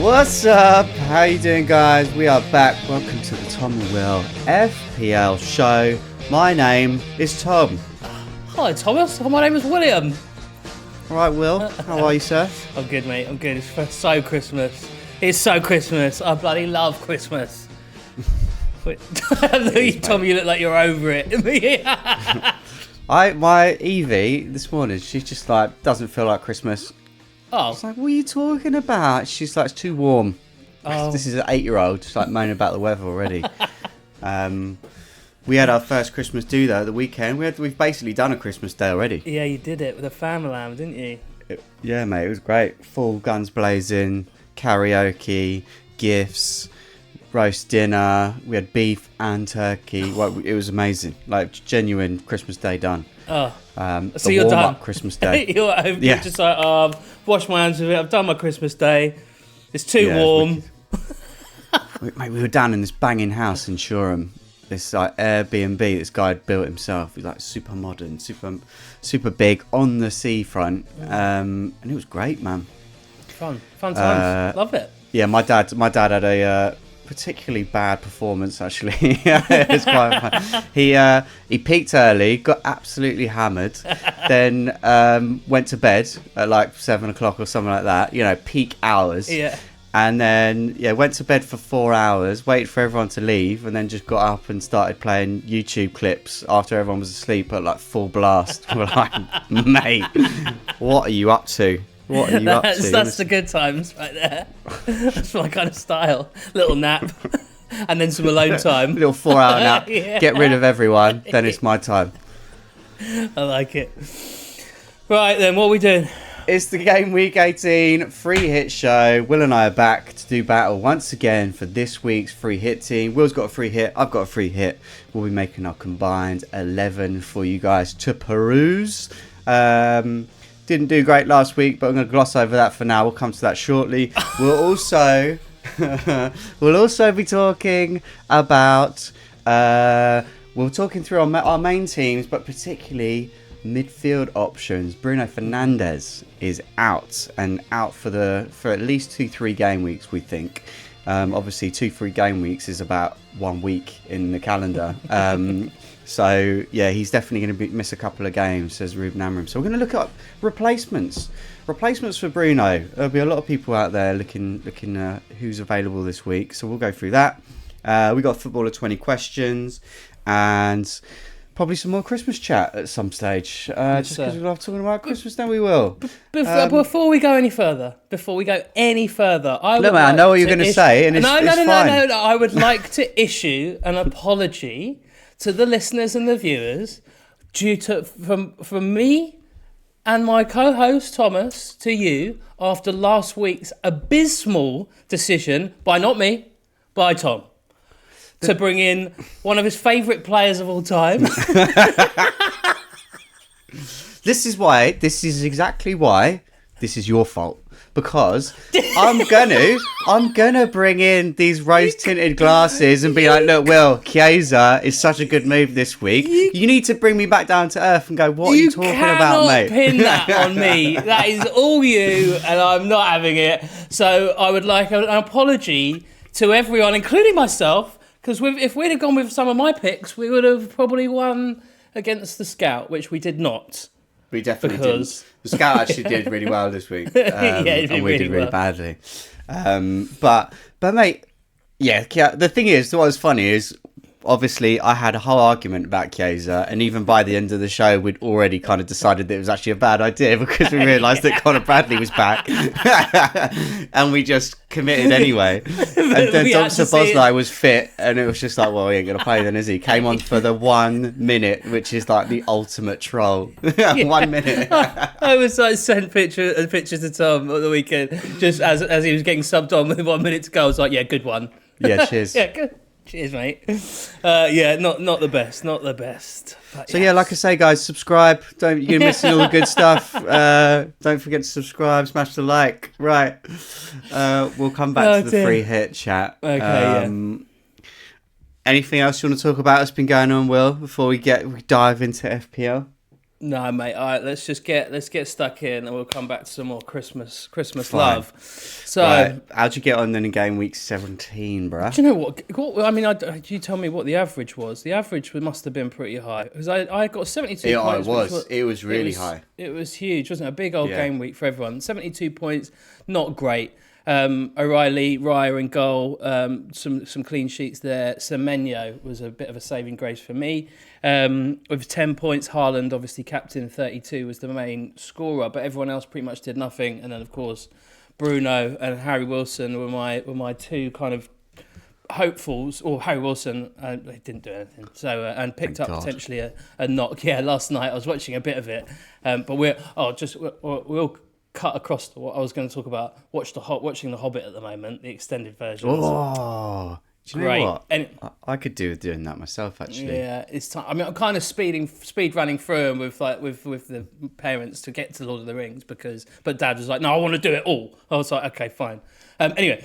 What's up? How you doing, guys? We are back. Welcome to the Tom and Will FPL show. My name is Tom. Hi, Thomas. My name is William. All right, Will. How are you, sir? I'm good, mate. I'm good. It's so Christmas. It's so Christmas. I bloody love Christmas. Wait, Tom, you look like you're over it. My Evie this morning, she's just like doesn't feel like Christmas. Oh, It's like, what are you talking about? She's like, it's too warm. Oh. This is an 8-year-old, just like moaning about the weather already. We had our first Christmas do though the weekend. We've basically done a Christmas day already. yeah, you did it with a family lamb, didn't you? Yeah, mate, it was great. Full guns blazing, karaoke, gifts, roast dinner. We had beef and turkey. Well, it was amazing. Like genuine Christmas day done. Oh, so the you're warm-up done. Christmas day. You're just like, I've washed my hands of it. I've done my Christmas day. It's too Yeah, warm. Mate, we were down in this banging house in Shoreham. This like Airbnb this guy had built himself. He's like super modern, super big on the seafront, and it was great, man. Fun times. Love it. Yeah, my dad had a particularly bad performance actually. It was quite fun. He peaked early, got absolutely hammered, then went to bed at like 7 o'clock or something like that. You know, peak hours. Yeah. And then, went to bed for 4 hours, waited for everyone to leave, and then just got up and started playing YouTube clips after everyone was asleep at like full blast. We're like, mate, what are you up to? What are you up to? That's the good times right there. That's my kind of style. Little nap, and then some alone time. Little 4-hour nap. Yeah. Get rid of everyone. Then it's my time. I like it. Right then, what are we doing? It's the Game Week 18 free hit show. Will and I are back to do battle once again for this week's free hit team. Will's got a free hit. I've got a free hit. We'll be making our combined 11 for you guys to peruse. Didn't do great last week, but I'm going to gloss over that for now. We'll come to that shortly. We'll also be talking about we're talking through our main teams, but particularly midfield options. Bruno Fernandes is out for at least 2-3 game weeks, we think. Obviously 2-3 game weeks is about 1 week in the calendar. So yeah, he's definitely going to miss a couple of games, says Ruben Amorim. So we're going to look at replacements for Bruno. There'll be a lot of people out there looking who's available this week. So we'll go through that. We got Footballer 20 questions and probably some more Christmas chat at some stage. Just because we love talking about Christmas, then we will. Before we go any further, I know what you're going to say, and it's fine. No. I would like to issue an apology to the listeners and the viewers due to from me and my co-host Thomas to you after last week's abysmal decision by not me, by Tom. To bring in one of his favourite players of all time. This is exactly why this is your fault. Because I'm gonna bring in these rose tinted glasses and be like, look, Will, Chiesa is such a good move this week. You need to bring me back down to earth and go, what are you talking about, mate? You cannot pin that on me. That is all you, and I'm not having it. So I would like an apology to everyone, including myself. Because if we'd have gone with some of my picks, we would have probably won against the Scout, which we did not. We definitely didn't. The Scout actually did really well this week. And we did really badly. But mate, yeah, the thing is, what was funny is, obviously, I had a whole argument about Chiesa, and even by the end of the show, we'd already kind of decided that it was actually a bad idea because we realised that Conor Bradley was back, and we just committed anyway. And then Dr. Bosley was fit, and it was just like, well, he ain't gonna play then, is he? Came on for the 1 minute, which is like the ultimate troll. 1 minute. I was like sent pictures to Tom on the weekend, just as he was getting subbed on with 1 minute to go. I was like, yeah, good one. Yeah, cheers. Yeah, good. Cheers, mate. Yeah, not the best, But so yeah, like I say, guys, subscribe. You're missing all the good stuff. Don't forget to subscribe, smash the like. Right, we'll come back to the free hit chat. Okay, Anything else you want to talk about that's been going on, Will, before we dive into FPL? No, mate. All right, let's get stuck in, and we'll come back to some more Christmas Fine. love. So, Right. How'd you get on then in game week 17, bruh? do you know what? I mean, you tell me what the average was. The average must have been pretty high because I got 72 Yeah, points. it was really high. It was huge, wasn't it? A big old Yeah. game week for everyone. 72 points, not great. O'Reilly, Raya in goal, some clean sheets there. Semenyo was a bit of a saving grace for me. With 10 points, Haaland, obviously captain, 32 was the main scorer, but everyone else pretty much did nothing. And then, of course, Bruno and Harry Wilson were my two kind of hopefuls. Or Harry Wilson, they didn't do anything. So and picked Thank up God. potentially a knock. Yeah, last night I was watching a bit of it, but we'll cut across to what I was going to talk about. Watching The Hobbit at the moment, the extended version. Oh, do you Great. know what? And I could do with doing that myself, actually. yeah, it's time. I mean, I'm kind of speed running through them with the parents to get to Lord of the Rings but Dad was like, no, I want to do it all. I was like, okay, fine. Anyway.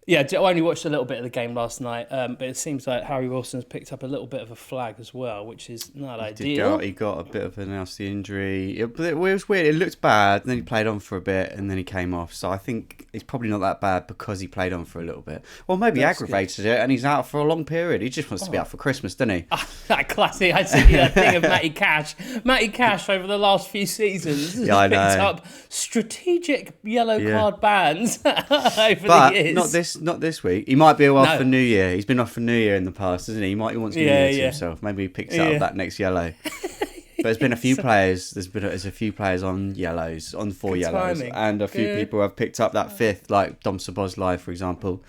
Yeah, I only watched a little bit of the game last night, but it seems like Harry Wilson's picked up a little bit of a flag as well, which is not ideal. He got a bit of a nasty injury. It was weird. It looked bad, and then he played on for a bit, and then he came off. So I think it's probably not that bad because he played on for a little bit. Or maybe he aggravated it, and he's out for a long period. He just wants to be out for Christmas, doesn't he? That classic. I see that thing of Matty Cash. Matty Cash over the last few seasons has I picked know. up strategic yellow card bans over But the years. not this week. He might be off No. for New Year. He's been off for New Year in the past, isn't he? He wants New Year to himself. Maybe he picks up that next yellow. But there's been a few players. There's a few players on yellows, on four Good yellows, timing. and a few people have picked up that fifth, like Dom Sabozlai, for example.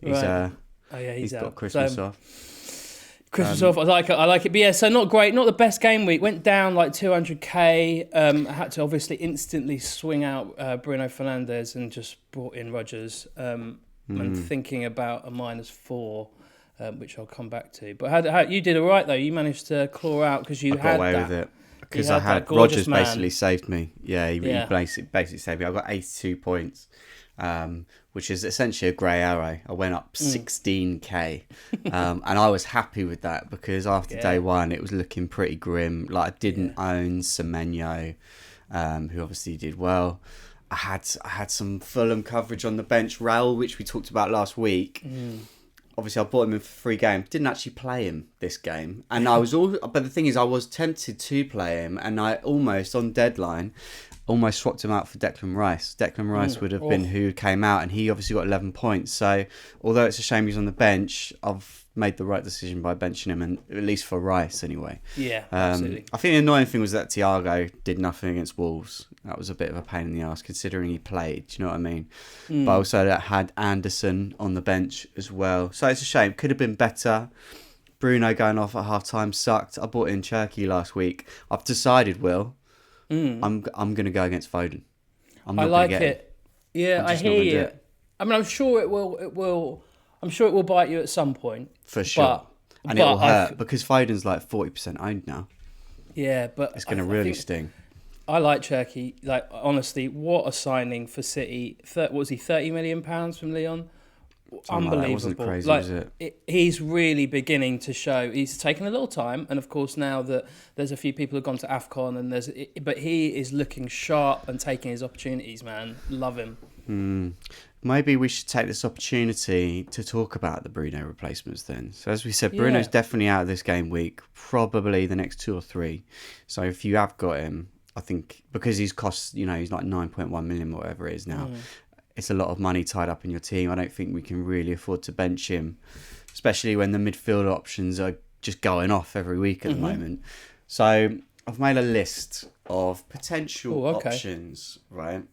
He's Right. he's out. got Christmas So, off. Christmas off. I like it. But yeah, so not great. Not the best game week. Went down like 200k. I had to obviously instantly swing out Bruno Fernandes and just brought in Rodgers. And thinking about a -4, which I'll come back to. But how you did all right though. You managed to claw out because you I got had away that. with it because you I had that had gorgeous Rodgers man. basically saved me. Yeah, he Yeah. basically saved me. I got 82 points, which is essentially a grey arrow. I went up 16k, and I was happy with that because after day one it was looking pretty grim. Like I didn't own Semenyo, who obviously did well. I had some Fulham coverage on the bench. Raul, which we talked about last week. Obviously, I bought him in for free game. Didn't actually play him this game, and but the thing is, I was tempted to play him, and I almost on deadline, almost swapped him out for Declan Rice. Declan Rice would have been who came out, and he obviously got 11 points. So, although it's a shame he's on the bench, I've made the right decision by benching him, and at least for Rice anay. Yeah, absolutely. I think the annoying thing was that Thiago did nothing against Wolves. That was a bit of a pain in the arse considering he played. Do you know what I mean? But also that had Anderson on the bench as well. So it's a shame. Could have been better. Bruno going off at half time sucked. I bought in Cherky last week. I've decided, Will, I'm going to go against Foden. I like it. Yeah, I hear you. I mean, I'm sure it will. I'm sure it will bite you at some point. For sure. And it will hurt because Foden's like 40% owned now. Yeah, but It's going to really sting. I like Cherky. Like, honestly, what a signing for City. What was he, £30 million from Lyon? Unbelievable. That wasn't crazy, was it? He's really beginning to show. He's taken a little time, and of course now that there's a few people who've gone to AFCON, but he is looking sharp and taking his opportunities. Man, love him. Maybe we should take this opportunity to talk about the Bruno replacements then. So as we said, Bruno's definitely out of this game week, probably the next 2 or 3. So if you have got him, I think because he's cost, he's like 9.1 million, whatever it is now. It's a lot of money tied up in your team. I don't think we can really afford to bench him, especially when the midfield options are just going off every week at the moment. So I've made a list of potential options, right?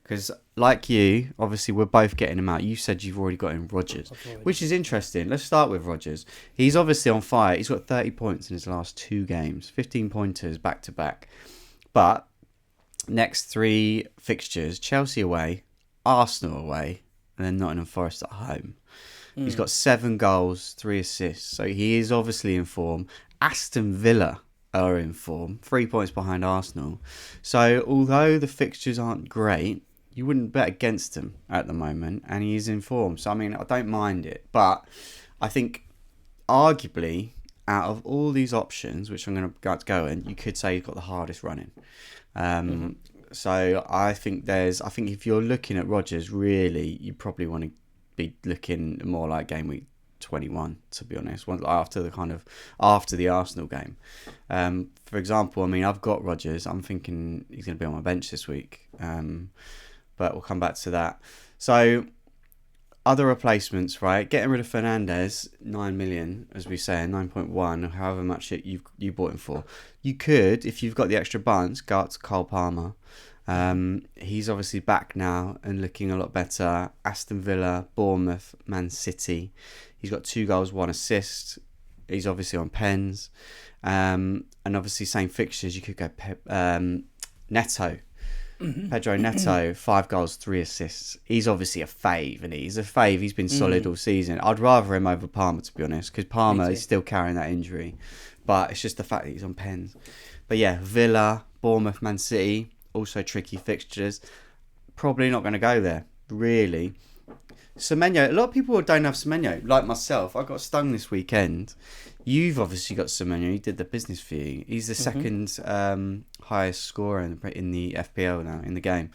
Because like you, obviously we're both getting him out. You said you've already got in Rodgers, which is interesting. Let's start with Rodgers. He's obviously on fire. He's got 30 points in his last 2 games, 15 pointers back to back. But next 3 fixtures, Chelsea away, Arsenal away, and then Nottingham Forest at home. He's got 7 goals, 3 assists. So he is obviously in form. Aston Villa are in form, 3 points behind Arsenal. So although the fixtures aren't great, you wouldn't bet against him at the moment, and he is in form. So, I mean, I don't mind it. But I think arguably, out of all these options, which I'm going to go in, you could say he's got the hardest running. So I think if you're looking at Rodgers, really, you probably want to be looking more like game week 21, to be honest, after the Arsenal game. For example, I mean, I've got Rodgers. I'm thinking he's going to be on my bench this week, but we'll come back to that. So other replacements, right? Getting rid of Fernandes, 9 million, as we say, 9.1, however much you bought him for. You could, if you've got the extra bunch, go out to Cole Palmer. He's obviously back now and looking a lot better. Aston Villa, Bournemouth, Man City. He's got 2 goals, 1 assist. He's obviously on pens. And obviously same fixtures. You could go Neto. Pedro Neto, 5 goals, 3 assists. He's obviously a fave, and he's a fave. He's been solid all season. I'd rather him over Palmer, to be honest, because Palmer is still carrying that injury. But it's just the fact that he's on pens. But yeah, Villa, Bournemouth, Man City, also tricky fixtures. Probably not going to go there, really. Semenyo, a lot of people don't have Semenyo, like myself. I got stung this weekend. You've obviously got Semenyo. He did the business for you. He's the second highest scorer in the FPL now, in the game.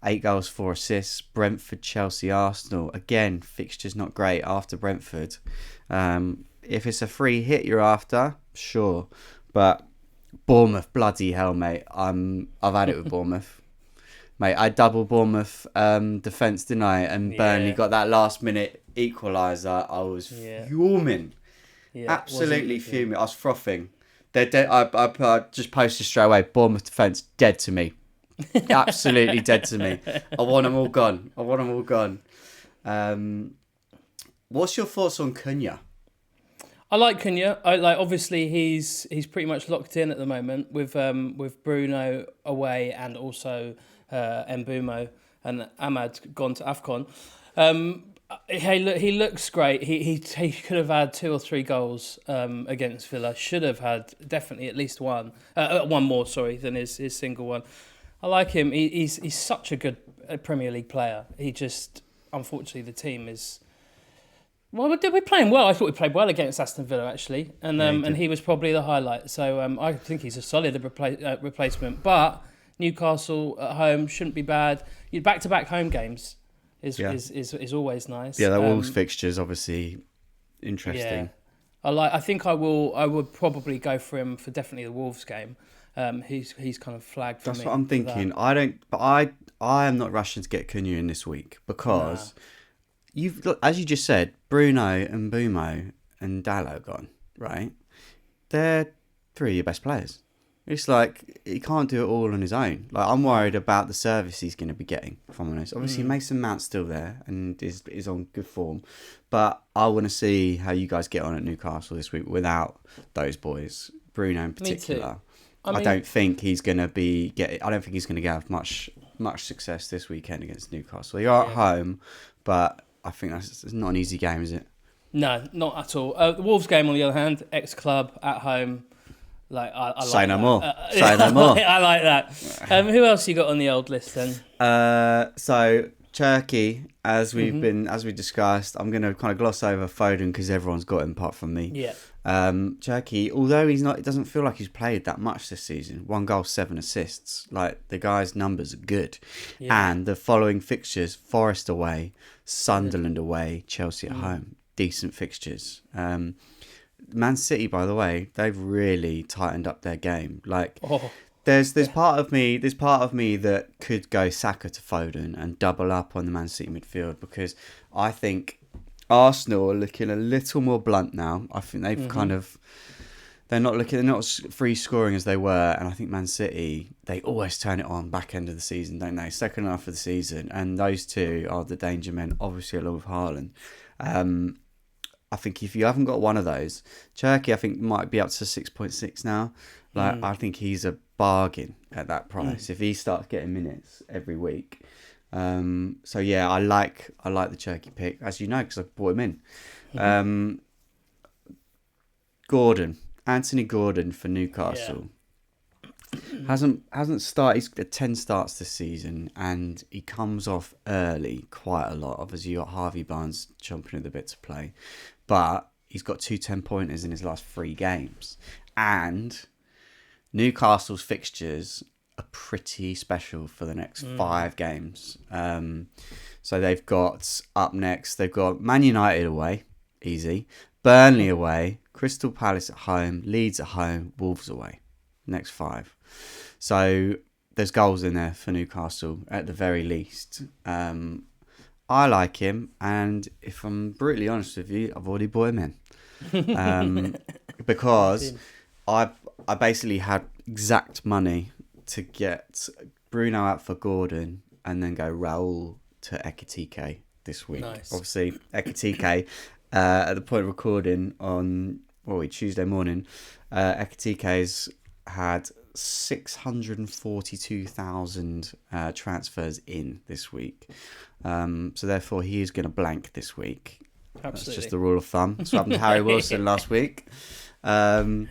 8 goals, 4 assists. Brentford, Chelsea, Arsenal. Again, fixtures not great after Brentford. If it's a free hit you're after, sure. But Bournemouth, bloody hell, mate. I've had it with Bournemouth. Mate, I double Bournemouth defence, didn't I? And Burnley got that last minute equaliser. I was fuming. Yeah, absolutely fuming. I was frothing. They're dead. I just posted straight away. Bournemouth defence dead to me. Absolutely dead to me. I want them all gone. What's your thoughts on Cunha? I like Cunha. Obviously he's pretty much locked in at the moment with Bruno away and also Mbumo and Ahmad gone to AFCON. He looks great. He could have had 2 or 3 goals against Villa. Should have had definitely at least one more. Than his single one. I like him. He's such a good Premier League player. He just, unfortunately, the team is. Well, we're playing well. I thought we played well against Aston Villa actually, and he was probably the highlight. So I think he's a solid replacement. But Newcastle at home shouldn't be bad. Back-to-back home games is always nice. Yeah, the Wolves fixtures obviously interesting. Yeah. I think I would probably go for him for definitely the Wolves game. He's kind of flagged for me. That's what I'm thinking. I am not rushing to get Cunha in this week because you've got, as you just said, Bruno and Mbumo and Dalot gone, right? They're 3 of your best players. It's like he can't do it all on his own. Like, I'm worried about the service he's going to be getting, if I'm honest. Obviously, Mason Mount's still there and is on good form. But I want to see how you guys get on at Newcastle this week without those boys, Bruno in particular. I don't think he's going to I don't think he's going to have much success this weekend against Newcastle. They are at home, but I think it's not an easy game, is it? No, not at all. The Wolves game, on the other hand, ex-club at home. Like I Say like no that. more. Say no more. I like that. Who else you got on the old list then? So Turkey, as we discussed, I'm going to kind of gloss over Foden because everyone's got him apart from me. Yeah. Turkey, although it doesn't feel like he's played that much this season. 1 goal, 7 assists. Like, the guy's numbers are good. Yeah. And the following fixtures: Forest away, Sunderland away, Chelsea at home. Decent fixtures. Man City, by the way, they've really tightened up their game. Like, there's part of me that could go Saka to Foden and double up on the Man City midfield, because I think Arsenal are looking a little more blunt now. I think they've they're not free scoring as they were, and I think Man City, they always turn it on back end of the season, don't they? Second half of the season, and those two are the danger men, obviously along with Haaland. I think if you haven't got one of those, Turkey, I think, might be up to 6.6 now. Like, I think he's a bargain at that price if he starts getting minutes every week. So yeah, I like the Turkey pick, as you know, because I brought him in. Anthony Gordon for Newcastle. Hasn't started. He's got 10 starts this season, and he comes off early quite a lot. Obviously, you got Harvey Barnes chomping at the bit to play, but he's got 2 10-pointers in his last 3 games. And Newcastle's fixtures are pretty special for the next 5 games. So they've got up next, they've got Man United away, easy. Burnley away, Crystal Palace at home, Leeds at home, Wolves away. Next 5. So there's goals in there for Newcastle at the very least. I like him, and if I'm brutally honest with you, I've already bought him in. Because I basically had exact money to get Bruno out for Gordon and then go Raul to Ekitike this week. Nice. Obviously, Ekitike, at the point of recording on Tuesday morning, Ekitike's had 642,000 transfers in this week. So therefore, he is going to blank this week. Absolutely. That's just the rule of thumb. That's what happened to Harry Wilson last week. So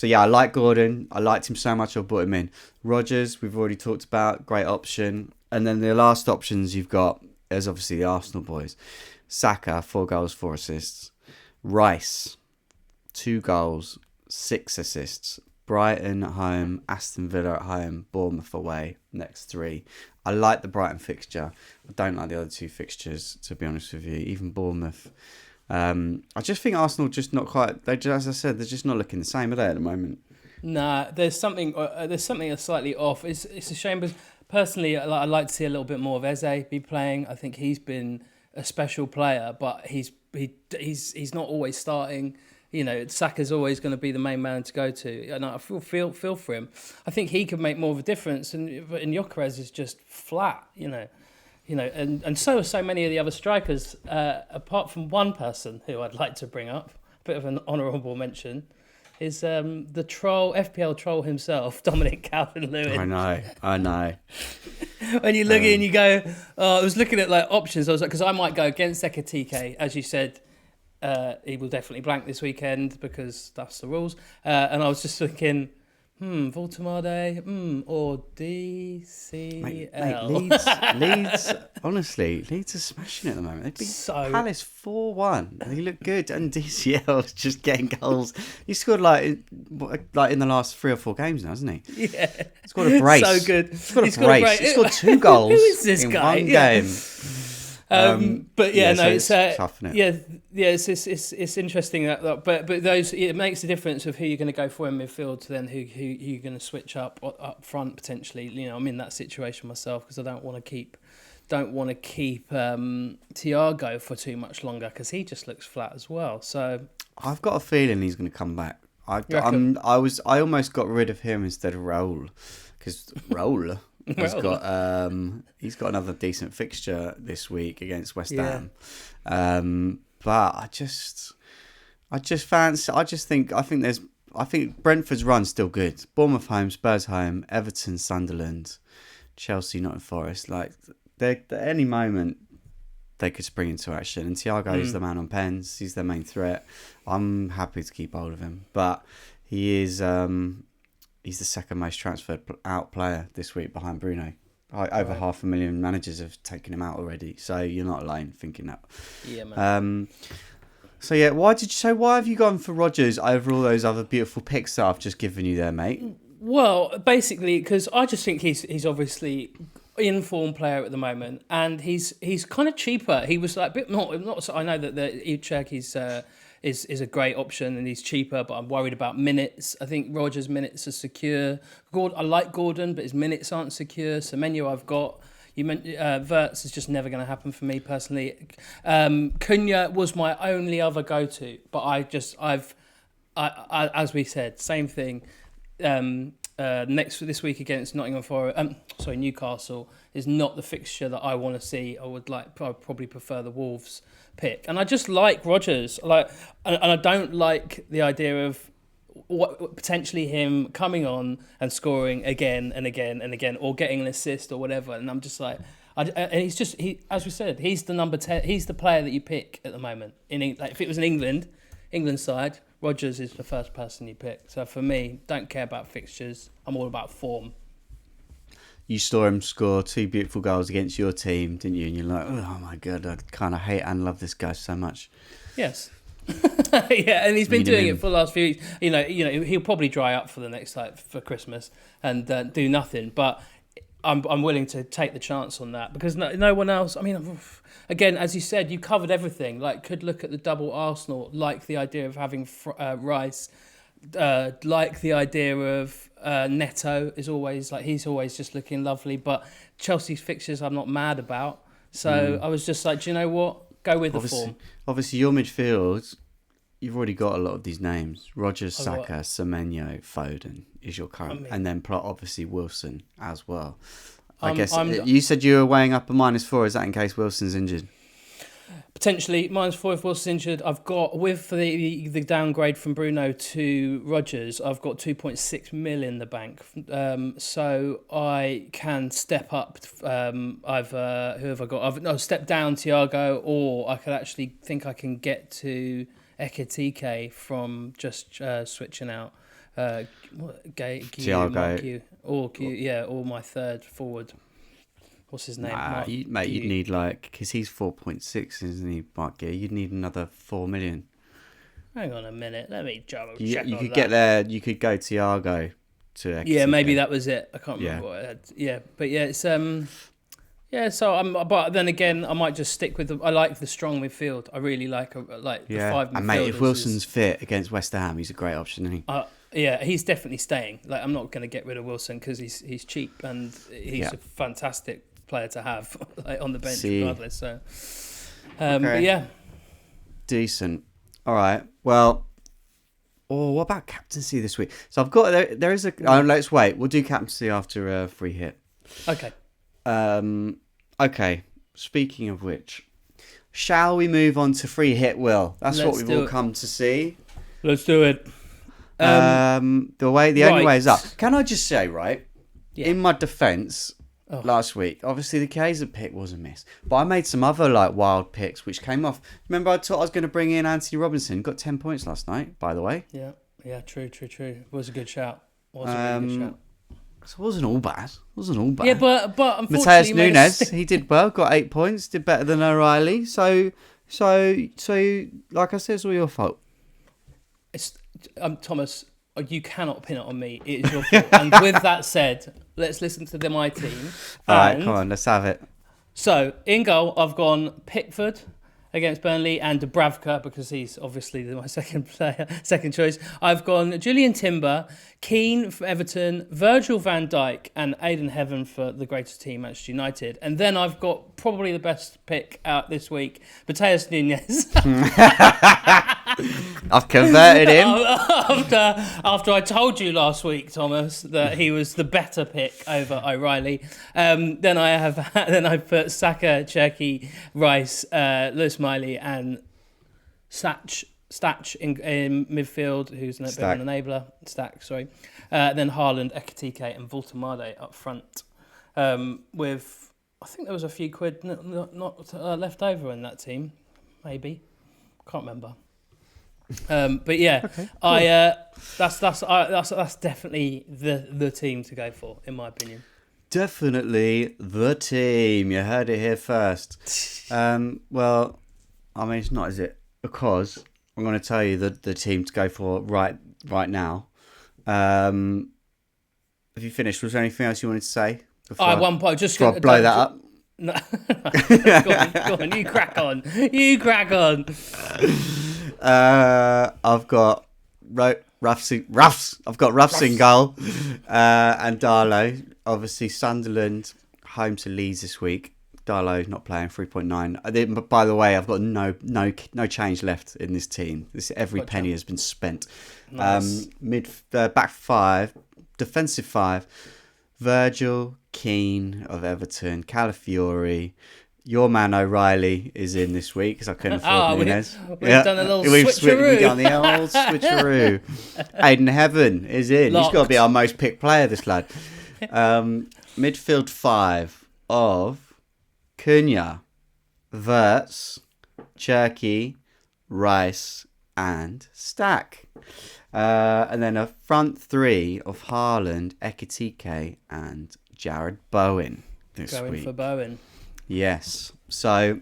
yeah, I like Gordon. I liked him so much I brought him in. Rodgers, we've already talked about. Great option. And then the last options you've got is obviously the Arsenal boys. Saka, 4 goals, 4 assists. Rice, 2 goals, 6 assists. Brighton at home, Aston Villa at home, Bournemouth away, next 3. I like the Brighton fixture. I don't like the other 2 fixtures, to be honest with you. Even Bournemouth. I just think Arsenal just not quite. As I said, they're just not looking the same, are they, at the moment? Nah, there's something that's slightly off. It's a shame, because personally, I'd like to see a little bit more of Eze be playing. I think he's been a special player, but he's not always starting. You know, Saka's always going to be the main man to go to, and I feel for him. I think he could make more of a difference, and Gyökeres is just flat. You know, and so are so many of the other strikers. Apart from one person who I'd like to bring up, a bit of an honourable mention, is the troll, FPL troll himself, Dominic Calvert-Lewin. I know. When you look in, you go. I was looking at like options. I was like, because I might go against Ekitike, as you said. He will definitely blank this weekend because that's the rules. And I was just thinking, Voltemade, or DCL. Mate, Leeds, honestly, Leeds are smashing it at the moment. They beat Palace 4-1. They look good, and DCL is just getting goals. He scored like in the last 3 or 4 games now, hasn't he? Yeah. He's scored a brace. So good. He's scored a brace. He scored 2 goals Who is this in guy? one game. But yeah, no, it's tough, isn't it? it's interesting but those, it makes a difference of who you're going to go for in midfield to then who you're going to switch up front potentially. You know, I'm in that situation myself because I don't want to keep Thiago for too much longer because he just looks flat as well. So I've got a feeling he's going to come back. I almost got rid of him instead of Raul because Raul. He's got another decent fixture this week against West Ham, but I think Brentford's run's still good. Bournemouth home, Spurs home, Everton, Sunderland, Chelsea, Nottingham Forest. Like at any moment they could spring into action. And Thiago is the man on pens. He's their main threat. I'm happy to keep hold of him, but he is. He's the second most transferred out player this week behind Bruno. Over 500,000 managers have taken him out already. So you're not alone thinking that. Yeah, man. So yeah, why have you gone for Rodgers over all those other beautiful picks that I've just given you there, mate? Well, basically, because I just think he's obviously in-form player at the moment, and he's kind of cheaper. He was like a bit not. I know that the Uchek is a great option and he's cheaper, but I'm worried about minutes. I think Rodgers' minutes are secure. I like Gordon, but his minutes aren't secure. Semenyo I've got. You meant Wirtz is just never going to happen for me personally. Cunha was my only other go-to, but I as we said, same thing. This week against Newcastle is not the fixture that I want to see. I probably prefer the Wolves pick, and I just like Rodgers. And I don't like the idea of potentially him coming on and scoring again and again and again, or getting an assist or whatever. And I'm just like, and as we said, he's the number 10. He's the player that you pick at the moment. If it was an England side, Rodgers is the first person you pick. So for me, don't care about fixtures. I'm all about form. You saw him score 2 beautiful goals against your team, didn't you? And you're like, oh my God, I kind of hate and love this guy so much. Yes. Yeah, and he's been Need him doing in. it for the last few weeks. He'll probably dry up for the next for Christmas and do nothing. But I'm willing to take the chance on that because no one else. I mean, again, as you said, you covered everything. Like, could look at the double Arsenal. Like the idea of having Rice. Like the idea of Neto is always like he's always just looking lovely. But Chelsea's fixtures I'm not mad about. So I was just like, do you know what? Go with the form. Obviously, your midfield, you've already got a lot of these names. Rogers, Saka, Semenyo, Foden is your current. And then obviously Wilson as well. I guess you said you were weighing up a -4. Is that in case Wilson's injured? Potentially -4 if Wilson's injured. I've got, with the downgrade from Bruno to Rodgers, I've got 2.6 mil in the bank. So I can step up. Who have I got? I've stepped down Thiago, or I could actually think I can get to Ekitike from just switching out Thiago. or my third forward. What's his name? You'd need because he's 4.6, isn't he, Mark Gear? You'd need another 4 million. Hang on a minute, let me check. You could get there. You could go Thiago to Ekitike. Yeah, maybe that was it. I can't remember what I had. Yeah, but yeah, it's So but then again, I might just stick with I like the strong midfield. I really like the five midfielders. And mate, if Wilson's fit against West Ham, he's a great option, isn't he? Yeah, he's definitely staying. Like, I'm not going to get rid of Wilson because he's cheap and he's a fantastic player to have on the bench regardless. So, but yeah, decent. All right. Well, what about captaincy this week? So I've got there is a. Let's wait. We'll do captaincy after a free hit. Okay. Okay. Speaking of which, shall we move on to free hit? Will that's what we've all come to see. Let's do it. The only way is up. Can I just say, right? Yeah. In my defence, last week, obviously the Chiesa pick was a miss, but I made some other wild picks which came off. Remember, I thought I was going to bring in Anthony Robinson. Got 10 points last night, by the way. Yeah, true. It was a good shout. So it wasn't all bad. Yeah, but unfortunately, Mateus Nunes, he did well. Got 8 points. Did better than O'Reilly. So like I said, it's all your fault. It's Thomas. You cannot pin it on me. It is your fault. And with that said, let's listen to my team. All right, come on, let's have it. So in goal, I've gone Pickford against Burnley and Dubravka because he's obviously my second choice. I've gone Julian Timber, Keane for Everton, Virgil van Dijk and Aidan Heaven for the greatest team, Manchester United. And then I've got probably the best pick out this week, Mateus Nunes. I've converted him. After I told you last week, Thomas, that he was the better pick over O'Reilly. Then I put Saka, Cherky, Rice, Lewis Miley, and Statch in midfield, who's a bit of an enabler. Stack, sorry. Then Haaland, Ekitike, and Voltemade up front. With, I think there was a few quid not left over in that team, maybe. Can't remember. But yeah, okay, cool. That's definitely the team to go for, in my opinion. Definitely the team. You heard it here first. Well, I mean, it's not, is it? Because I'm going to tell you the team to go for right now. Have you finished? Was there anything else you wanted to say? One point. Just blow that up. No. Go on. You crack on. I've got Ruffs. I've got Ruffs in goal, and Darlow. Obviously, Sunderland home to Leeds this week. Darlow not playing 3.9. By the way, I've got no change left in this team. Every penny has been spent. Nice. Back five, defensive five. Virgil, Keane of Everton, Calafiori. Your man O'Reilly is in this week because I couldn't afford Nunes. We've done a little switcheroo. We've done the old switcheroo. Aidan Heaven is in. Locked. He's got to be our most picked player, this lad. Midfield five of Cunha, Wirtz, Cherky, Rice, and Stack. And then a front three of Haaland, Ekitike, and Jared Bowen this week. Going for Bowen. Yes. So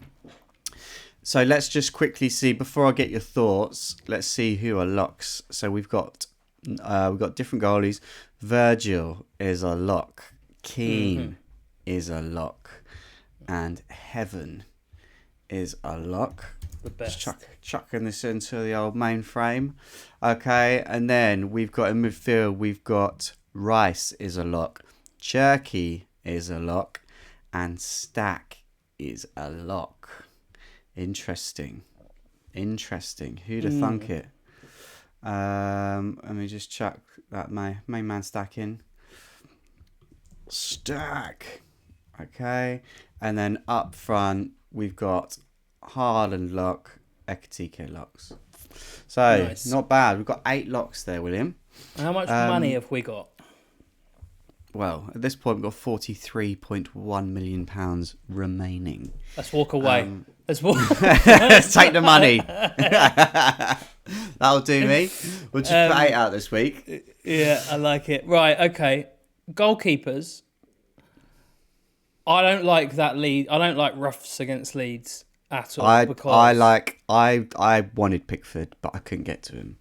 So let's just quickly see, before I get your thoughts, let's see who are locks. So we've got different goalies. Virgil is a lock. Keane is a lock. And Heaven is a lock. The best. Just chucking this into the old mainframe. Okay, and then we've got in midfield, we've got Rice is a lock. Cherky is a lock. And Stack is a lock. Interesting. Who'd have thunk it? Let me just chuck that main man Stack in. Stack. Okay. And then up front, we've got Haaland lock, Ekatike locks. So, Nice. not bad. We've got 8 locks there, William. How much money have we got? Well, at this point, we've got £43.1 million remaining. Let's walk away. Let's walk. Let's take the money. That'll do me. We'll just put 8 out this week. Yeah, I like it. Right, okay. Goalkeepers. I don't like that lead. I don't like roughs against Leeds at all. I wanted Pickford, but I couldn't get to him.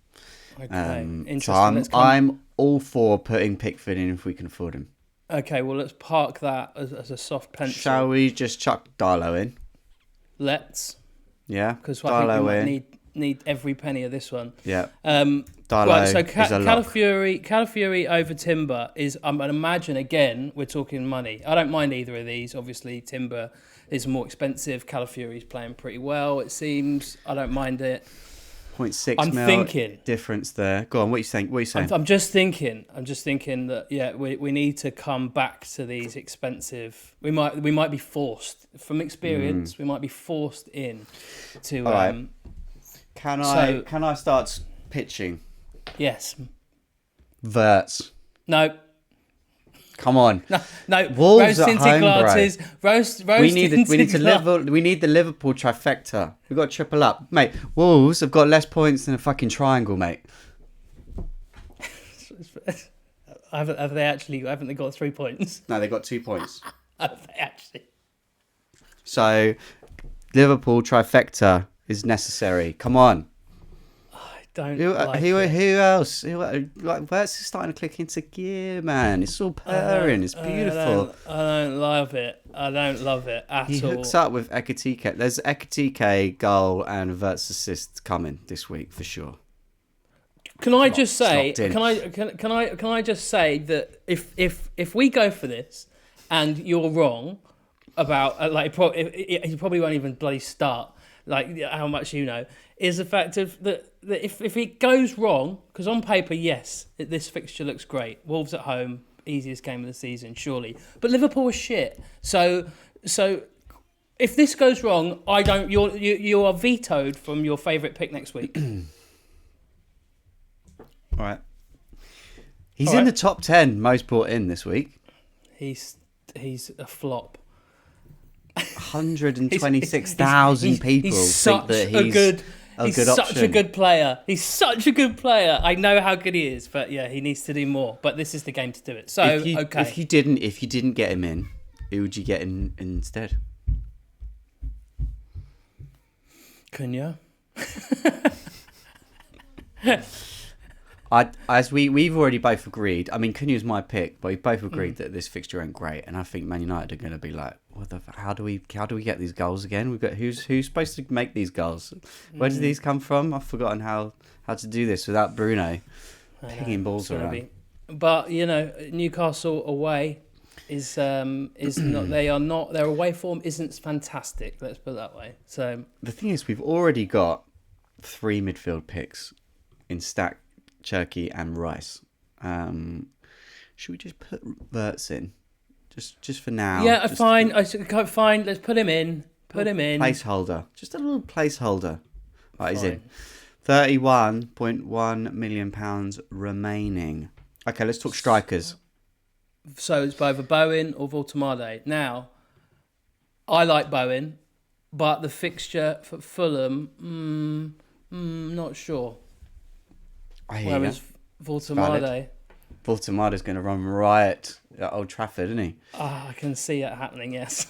Okay, So interesting. I'm all for putting Pickford in if we can afford him. Okay, well, let's park that as a soft pencil. Shall we just chuck Darlow in? Let's. Yeah, Because I think we might need every penny of this one. Yeah. Darlow right, so is a lock. Calafiori over Timber is, I imagine, again, we're talking money. I don't mind either of these. Obviously, Timber is more expensive. Calafiori's playing pretty well, it seems. I don't mind it. 0.6 mil difference there. Go on, what are you saying? I'm just thinking that we need to come back to these expensive. We might be forced from experience. We might be forced in to. All right. Can I start pitching? Yes. Verts. No. Come on. No. Wolves roast at tinted home, glasses. bro. Roast. We need the Liverpool trifecta. We've got to triple up, mate. Wolves have got less points than a fucking triangle, mate. Have they actually? Haven't they got 3 points? No, they got 2 points. Have they actually? So, Liverpool trifecta is necessary. Come on. Who else? Verts is starting to click into gear, man. It's all purring. It's beautiful. I don't love it. I don't love it at all. He hooks up with Ekatike. There's Ekatike goal and Verts assist coming this week for sure. Can I just say? Can I just say that if we go for this and you're wrong about he probably won't even bloody start. Like how much you know is the fact of that if it goes wrong, because on paper, yes, this fixture looks great. Wolves at home, easiest game of the season, surely. But Liverpool was shit. So if this goes wrong, you are vetoed from your favourite pick next week. All right. He's in the top 10 most brought in this week. He's a flop. 126,000 people think that he's a good option. Such a good player. He's such a good player. I know how good he is, but yeah, he needs to do more. But this is the game to do it. So if you didn't get him in, who would you get in instead? Cunha. We've already both agreed. I mean, Cunha's my pick, but we both agreed that this fixture ain't great, and I think Man United are going to be like, how do we get these goals again? We've got who's supposed to make these goals? Where did these come from? I've forgotten how to do this without Bruno pinging balls around. But Newcastle away is not. Their away form isn't fantastic. Let's put it that way. So the thing is, we've already got 3 midfield picks in Stack, Cherky and Rice. Should we just put Verts in? Just for now. Yeah, fine. Fine. Let's put him in. Placeholder. Just a little placeholder. Right, he's in. £31.1 million remaining. Okay, let's talk strikers. So it's either Bowen or Voltemade. Now, I like Bowen, but the fixture for Fulham, not sure. Whereas Voltemade Voltemade's going to run riot at Old Trafford, isn't he? I can see it happening, yes.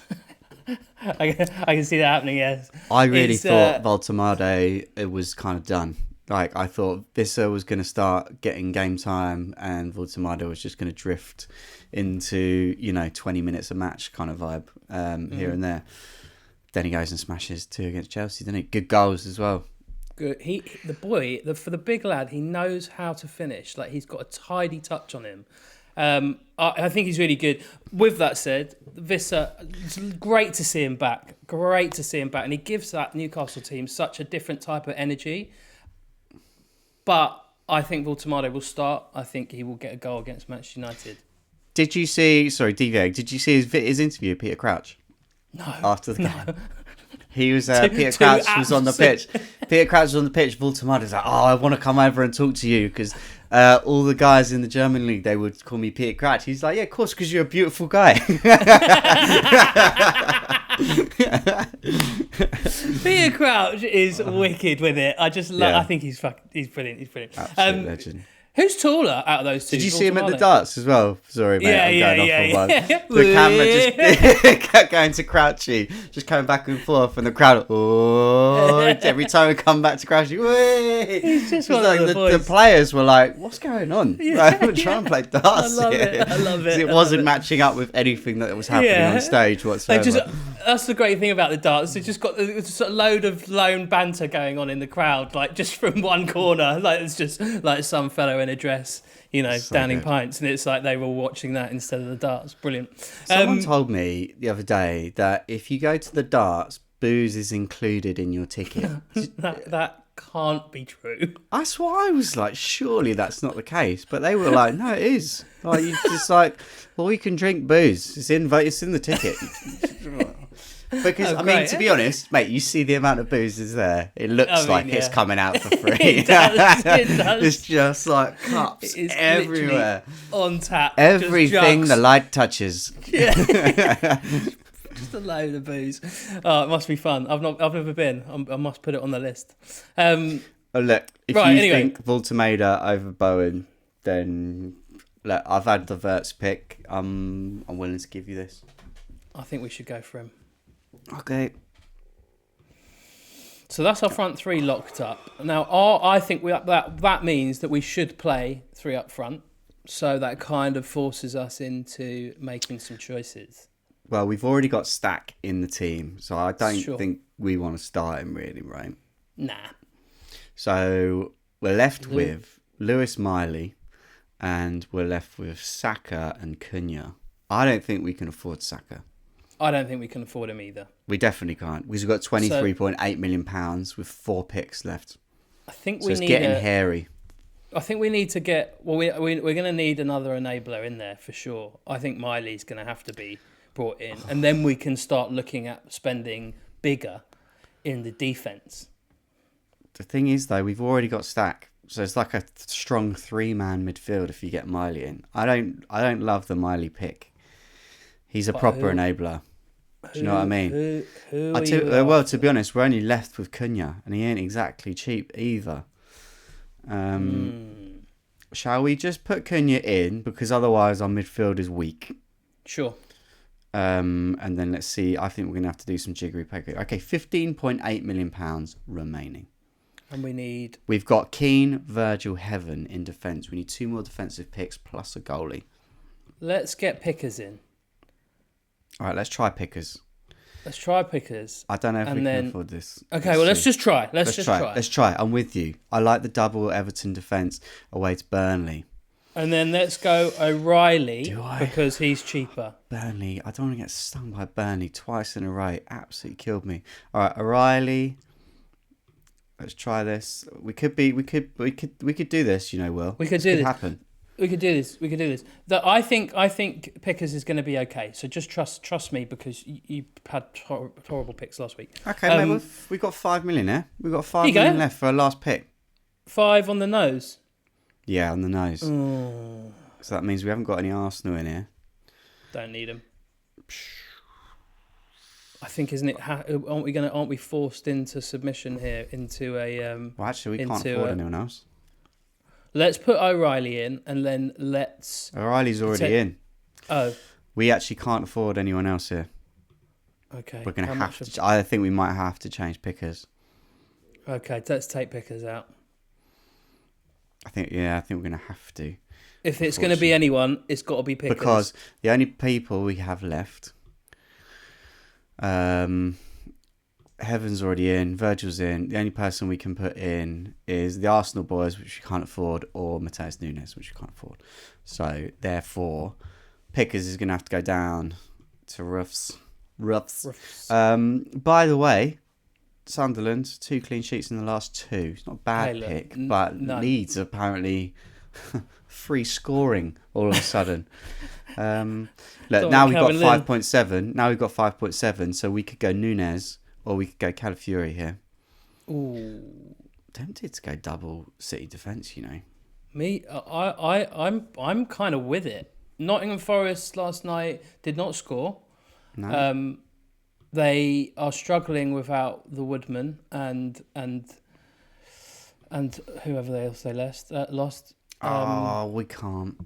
I can see that happening. Yes. I really thought Voltemade, it was kind of done. Like, I thought Visser was going to start getting game time and Voltemade was just going to drift into, 20 minutes a match kind of vibe here and there. Then he goes and smashes 2 against Chelsea, doesn't he? Good goals as well. Good. For the big lad, he knows how to finish. Like, he's got a tidy touch on him. I think he's really good. With that said, Visser, it's great to see him back. Great to see him back. And he gives that Newcastle team such a different type of energy. But I think Voltemade will start. I think he will get a goal against Manchester United. Did you see, did you see his interview, Peter Crouch? No. After the game? He was, Peter Crouch was on the pitch. Peter Crouch was on the pitch. Voltemade's like, I want to come over and talk to you because all the guys in the German league, they would call me Peter Crouch. He's like, yeah, of course, because you're a beautiful guy. Peter Crouch is wicked with it. I just love. Yeah. I think he's brilliant. He's brilliant. Absolute legend. Who's taller out of those two? Did you see him at the darts as well? Sorry, mate. Yeah. The camera just kept going to Crouchy, just coming back and forth, and the crowd, every time we come back to Crouchy, he's just like the players were like, what's going on? We're trying to play darts. I love it. It wasn't matching up with anything that was happening on stage whatsoever. That's the great thing about the darts. They just got a load of lone banter going on in the crowd, like just from one corner. Like it's just like some fellow in a dress, downing pints, and it's like they were watching that instead of the darts. Brilliant. Someone told me the other day that if you go to the darts, booze is included in your ticket. that can't be true. That's why I was like, surely that's not the case. But they were like, no, it is. Like, you just like, well, you can drink booze. It's in the ticket. Because, to be honest, mate, you see the amount of booze is there. It looks it's coming out for free. It does. It's just like cups everywhere. On tap. Everything the light touches. Yeah. Just a load of booze. Oh, it must be fun. I've never been. I must put it on the list. Look, if you think Voltemade over Bowen, then look, I've had the Verts pick. I'm willing to give you this. I think we should go for him. Okay. So that's our front three locked up. Now, I think that means that we should play 3 up front. So that kind of forces us into making some choices. Well, we've already got Stack in the team, so I don't think we want to start him really, right? Nah. So we're left with Lewis Miley, and we're left with Saka and Cunha. I don't think we can afford Saka. I don't think we can afford him either. We definitely can't. We've got £23.8 million with 4 picks left. I think it's getting hairy. I think we need to get... Well, we're going to need another enabler in there for sure. I think Miley's going to have to be brought in. And then we can start looking at spending bigger in the defence. The thing is, though, we've already got Stack. So it's like a strong 3-man midfield if you get Miley in. I don't love the Miley pick. He's a proper enabler. Do you know what I mean? Well, to be honest, we're only left with Cunha, and he ain't exactly cheap either. Shall we just put Cunha in, because otherwise our midfield is weak? Sure. And then let's see. I think we're going to have to do some jiggery pokery. Okay, £15.8 million remaining. And we've got Keane, Virgil, Heaven in defence. We need 2 more defensive picks plus a goalie. Let's get Pickers in. All right, let's try Pickers. I don't know if we can afford this. Okay, let's just try. Let's try. I'm with you. I like the double Everton defence away to Burnley. And then let's go O'Reilly because he's cheaper. Burnley. I don't want to get stung by Burnley twice in a row. It absolutely killed me. All right, O'Reilly. Let's try this. We could do this. Will we could do this? Happen. We could do this. I think Pickers is going to be okay. So just trust me because you had horrible picks last week. Okay, mate, we've got 5 million here. We've got 5 million left for our last pick. 5 on the nose. Yeah, on the nose. Oh. So that means we haven't got any Arsenal in here. Don't need them. I think, isn't it? Aren't we forced into submission here? Into a. Well, actually, we can't afford anyone else. Let's put O'Reilly in, and then let's... O'Reilly's already in. Oh. We actually can't afford anyone else here. Okay. We're going to How have much to. I think we might have to change pickers. Okay, let's take pickers out. I think we're going to have to. If it's going to be anyone, it's got to be pickers. Because the only people we have left, Heaven's already in, Virgil's in. The only person we can put in is the Arsenal boys, which we can't afford, or Mateus Nunes, which we can't afford. So, therefore, pickers is going to have to go down to Ruffs. By the way, Sunderland, 2 clean sheets in the last 2. It's not a bad pick, but Leeds apparently free scoring all of a sudden. Now we've got 5.7. Now we've got 5.7, so we could go Nunes or we could go Calafiori here. Ooh. Tempted to go double City defence, you know. Me, I'm kind of with it. Nottingham Forest last night did not score. No. They are struggling without the Woodman and whoever else they lost. We can't.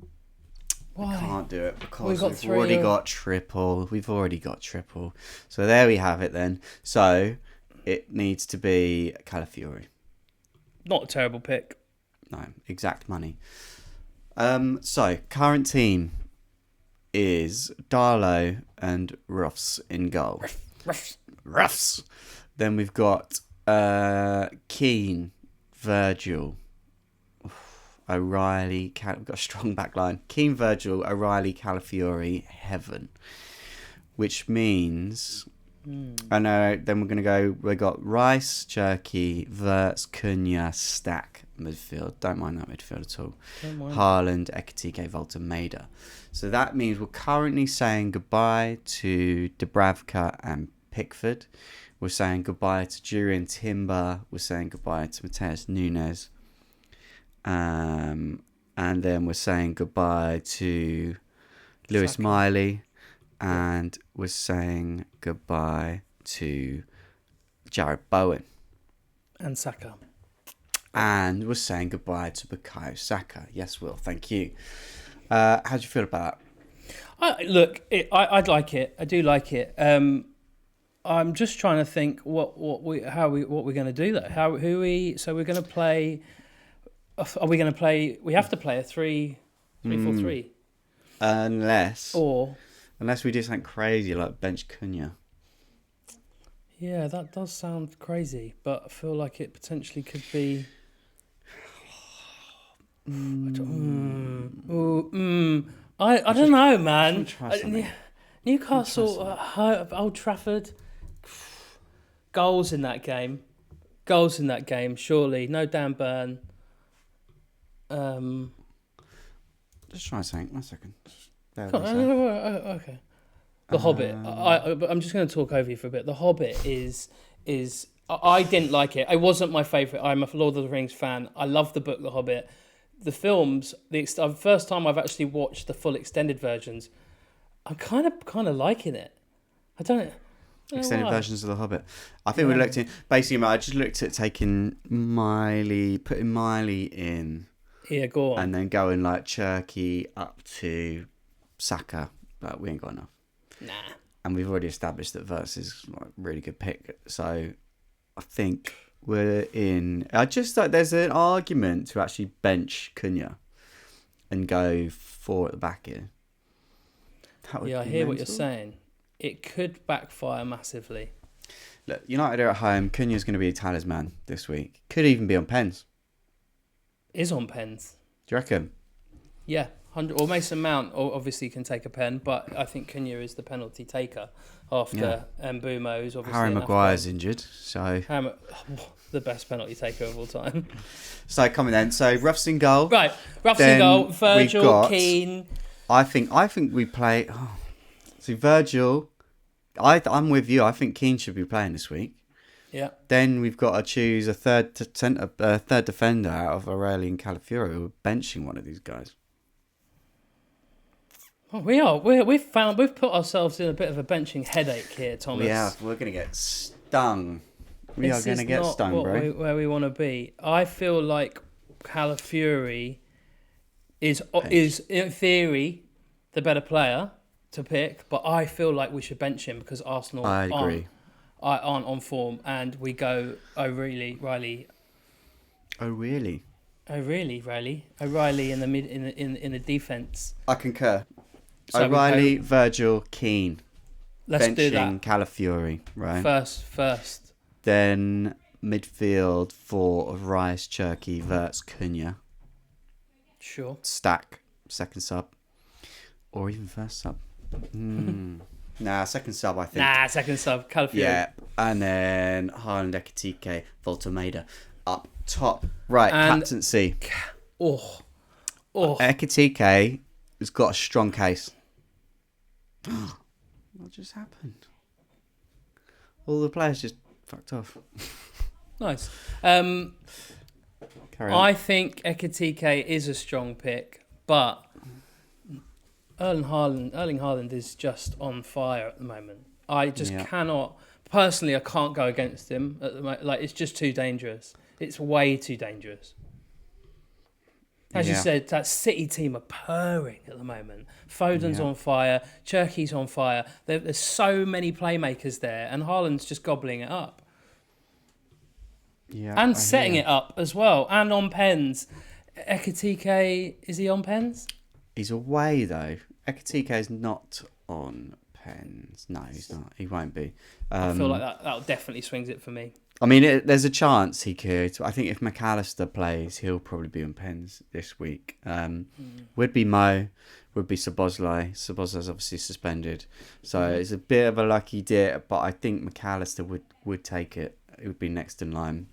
Why? We can't do it because we've already got triple. We've already got triple. So there we have it then. So it needs to be Calafiori. Not a terrible pick. No, exact money. So current team is Darlow and Ruffs in goal. Ruffs. Then we've got Keane, Virgil, O'Reilly. We've got a strong back line. Keane, Virgil, O'Reilly, Calafiori, Heaven. Which means... I know, then we're going to go... We got Rice, Cherky, Wirtz, Cunha, Stack, midfield. Don't mind that midfield at all. Haaland, Ekitike, Volta, So that means we're currently saying goodbye to Dubravka and Pickford. We're saying goodbye to Jurien Timber. We're saying goodbye to Mateus Nunes. And then we're saying goodbye to Lewis Miley. And we're saying goodbye to Jared Bowen. And Saka. And we're saying goodbye to Bukayo Saka. Yes, Will. Thank you. How do you feel about that? I'd like it. I do like it. I'm just trying to think what we're going to do though. So we're going to play. Are we going to play? We have to play a 3-4-3. Unless we do something crazy like bench Cunha. Yeah, that does sound crazy, but I feel like it potentially could be. I don't know, man. Newcastle, Old Trafford, goals in that game, surely. No Dan Burn. Just try something. 1 second. Okay. The Hobbit. I'm just going to talk over you for a bit. The Hobbit is. I didn't like it. It wasn't my favourite. I'm a Lord of the Rings fan. I love the book, The Hobbit. The films. The first time I've actually watched the full extended versions. I'm kind of liking it. I don't know extended versions of The Hobbit. I think we looked in. Basically, I just looked at putting Miley in. Yeah, go on. And then going like Cherky up to Saka, but we ain't got enough. Nah. And we've already established that Wirtz is like a really good pick. So I think we're in. I just thought there's an argument to actually bench Cunha and go 4 at the back here. I hear what you're saying. It could backfire massively. Look, United are at home. Cunha's going to be a talisman this week. Could even be on pens. Is on pens. Do you reckon? Yeah, 100. Or Mason Mount obviously can take a pen, but I think Cunha is the penalty taker after Mbumo is obviously. Harry Maguire's injured, so the best penalty taker of all time. So coming then, so Ruffs in goal. Right, Ruffs in goal. Virgil, Keane. I think we play. See, Virgil. I'm with you. I think Keane should be playing this week. Yeah. Then we've got to choose a third defender out of O'Reilly and Calafiori. We're benching one of these guys. Oh, we are. We've put ourselves in a bit of a benching headache here, Thomas. Yeah, we're going to get stung. We are going to get stung, bro. Where we want to be. I feel like Calafiori is in theory the better player. to pick, but I feel like we should bench him because Arsenal I agree. aren't on form, and we go O'Reilly, Riley. Oh, really? O'Reilly in the mid in the defense. I concur. So O'Reilly, Virgil, Keane. Let's do Benching that Calafiori, right? first. Then midfield for Rice, Cherky, Wirtz, Cunha. Sure. Stack, second sub. Or even first sub. Nah, second sub, I think. Nah, second sub, Calafiori. Yeah, and then Haaland, Ekitike, Voltemeda up top. Right, And- captaincy. Oh. Ekitike has got a strong case. What just happened? All the players just fucked off. Nice. Carry on. I think Ekitike is a strong pick, but Erling Haaland is just on fire at the moment. I just cannot. Personally, I can't go against him at the moment. Like, it's just too dangerous. It's way too dangerous. As you said, that City team are purring at the moment. Foden's on fire. Cherky's on fire. There's so many playmakers there, and Haaland's just gobbling it up. Yeah, And setting it up as well. And on pens. Ekitike, is he on pens? He's away, though. Ekitike is not on pens. No, he's not. He won't be. I feel like that definitely swings it for me. I mean, there's a chance he could. I think if McAllister plays, he'll probably be on pens this week. Would be Mo, would be Szoboszlai. Szoboszlai's obviously suspended. So it's a bit of a lucky dip, but I think McAllister would take it. It would be next in line.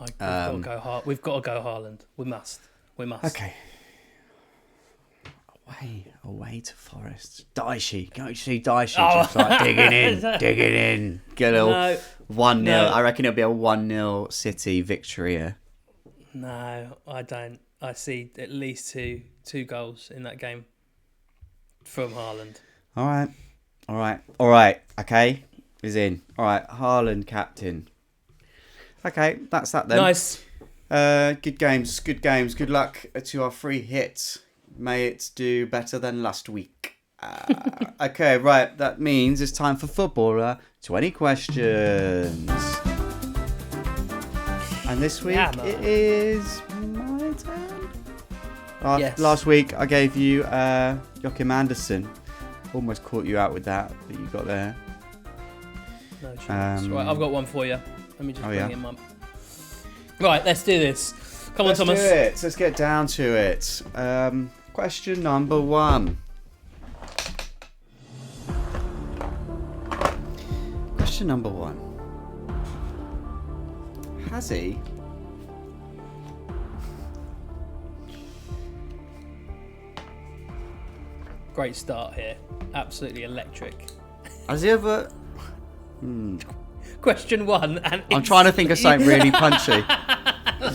We've got to go hard. We've got to go Haaland. We must. Okay. Away to Forest. Daishi. Go see Daishi. Just like digging in. Get a little 1-0. No. I reckon it'll be a 1-0 City victory here. No, I don't. I see at least two goals in that game from Haaland. All right. Okay. He's in. All right. Haaland captain. Okay, that's that then. Nice. Good games. Good luck to our free hit. May it do better than last week. Okay, right. That means it's time for Footballer 20 questions. And this week it is my turn. Yes. Last week I gave you Joachim Andersen. Almost caught you out with that you got there. No chance. Right, I've got one for you. Let me just bring him up. Right, let's do this. Come on, Thomas. Let's do it. Let's get down to it. Question number 1. Question number 1. Has he? Great start here. Absolutely electric. Has he ever? Question 1. And I'm trying to think of something really punchy.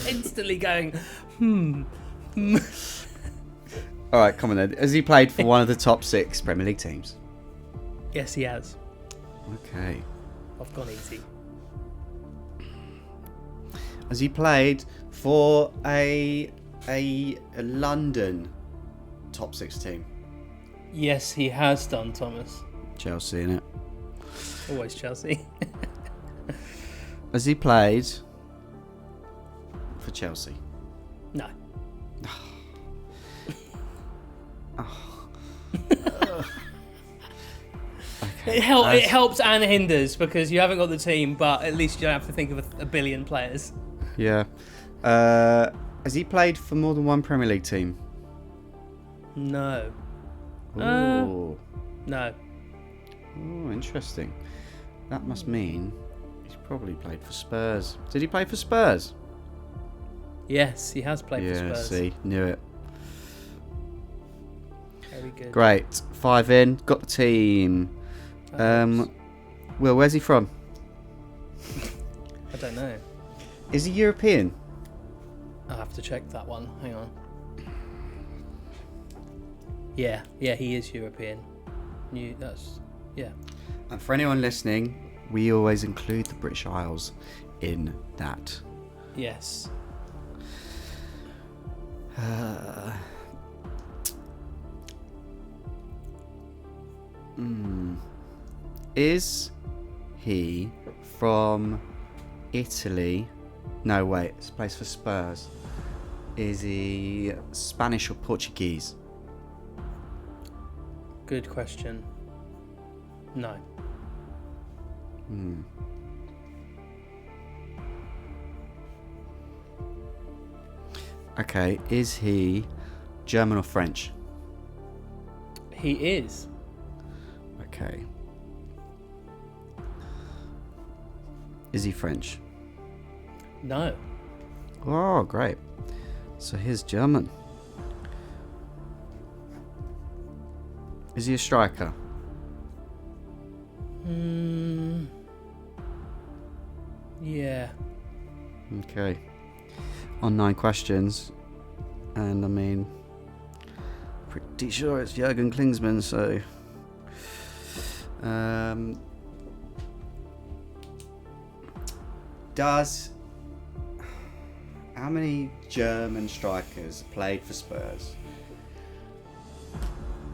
instantly going, All right, come on then. Has he played for one of the top 6 Premier League teams? Yes, he has. Okay. I've gone easy. Has he played for a London top 6 team? Yes, he has done, Thomas. Chelsea, innit? Always Chelsea. Has he played for Chelsea? No. Okay. It helps and hinders because you haven't got the team, but at least you don't have to think of a billion players. Yeah. Has he played for more than one Premier League team? No. Ooh. No. Oh, interesting. That must mean he's probably played for Spurs. Did he play for Spurs? Yes, he has played for Spurs. Yeah, see, knew it. Very good. Great. 5 in, got the team. Will, where's he from? I don't know. Is he European? I'll have to check that one. Hang on. Yeah, he is European. Yeah. And for anyone listening, we always include the British Isles in that. Yes. Is he from Italy? No, wait. It's a place for Spurs. Is he Spanish or Portuguese? Good question. No. Okay. Is he German or French? He is. Okay. Is he French? No. Oh, great. So he's German. Is he a striker? Yeah. Okay. On 9 questions. And I mean, pretty sure it's Jurgen Klinsmann, so. How many German strikers played for Spurs?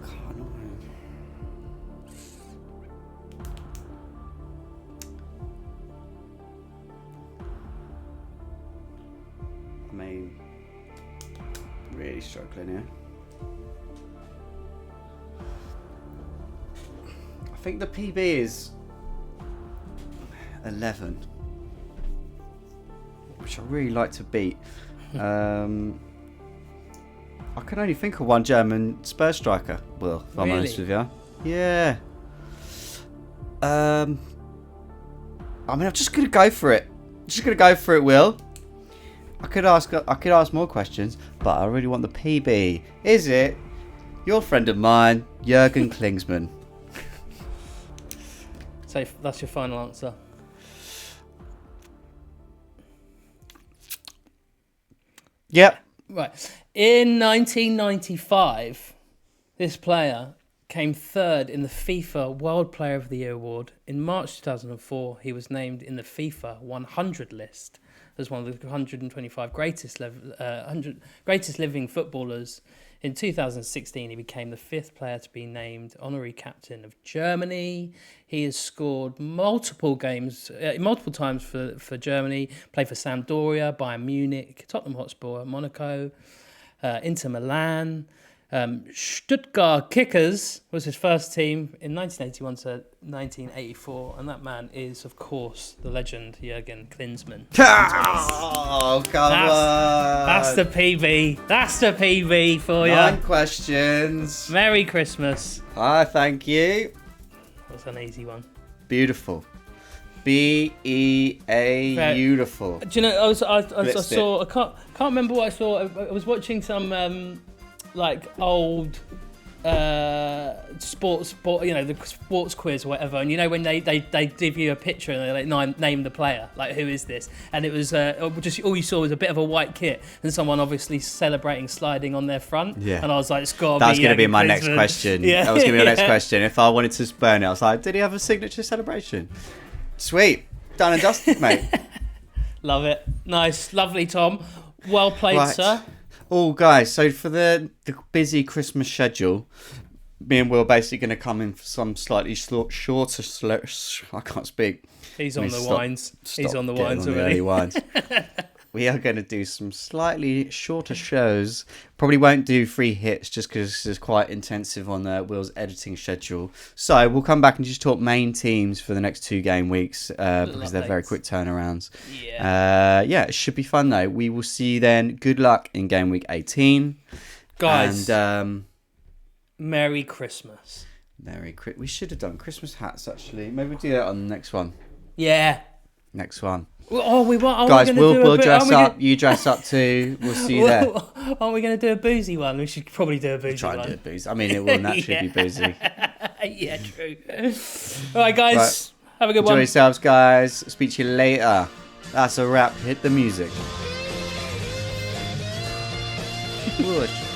Can't know. I mean, really struggling here. I think the PB is 11, which I really like to beat. I can only think of one German Spurs striker. Well, if I'm honest with you, yeah. I mean, I'm just gonna go for it. Will. I could ask more questions, but I really want the PB. Is it your friend of mine, Jurgen Klinsmann? So that's your final answer. Yep. Right. In 1995, this player came third in the FIFA World Player of the Year award. In March 2004, he was named in the FIFA 100 list as one of the 125 greatest living footballers. In 2016, he became the 5th player to be named honorary captain of Germany. He has scored multiple times for Germany. Played for Sampdoria, Bayern Munich, Tottenham Hotspur, Monaco, Inter Milan. Stuttgart Kickers was his first team in 1981 to 1984, and that man is, of course, the legend Jurgen Klinsmann. Oh, come on! That's the PB. That's the PB for you. 9 questions. Merry Christmas. Hi, thank you. That's an easy one. Beautiful. Beautiful. Do you know? I saw. I can't remember what I saw. I was watching some old sports, the sports quiz or whatever, and when they give you a picture and they name the player, like who is this, and it was just all you saw was a bit of a white kit and someone obviously celebrating sliding on their front, and I was like, it's got to be. That was going to be my next question. Yeah. That was going to be my next question. If I wanted to burn it, I was like, did he have a signature celebration? Sweet, done and dusted, mate. Love it. Nice, lovely, Tom. Well played, sir. Oh, guys, so for the busy Christmas schedule, me and Will are basically going to come in for some slightly shorter... I can't speak. He's on the wines. He's on the wines already. We are going to do some slightly shorter shows. Probably won't do 3 hits just because this is quite intensive on Will's editing schedule. So we'll come back and just talk main teams for the next 2 game weeks because they're very quick turnarounds. Yeah. It should be fun though. We will see you then. Good luck in game week 18. Guys, and Merry Christmas. We should have done Christmas hats actually. Maybe we'll do that on the next one. Yeah. Next one. Guys, we'll dress up. You dress up too. We'll see you there. Aren't we going to do a boozy one? We should probably do a boozy one. Try and do a boozy. I mean, it will naturally be boozy. Yeah, true. All right, guys. Have a good one. Enjoy yourselves, guys. Speak to you later. That's a wrap. Hit the music. Push.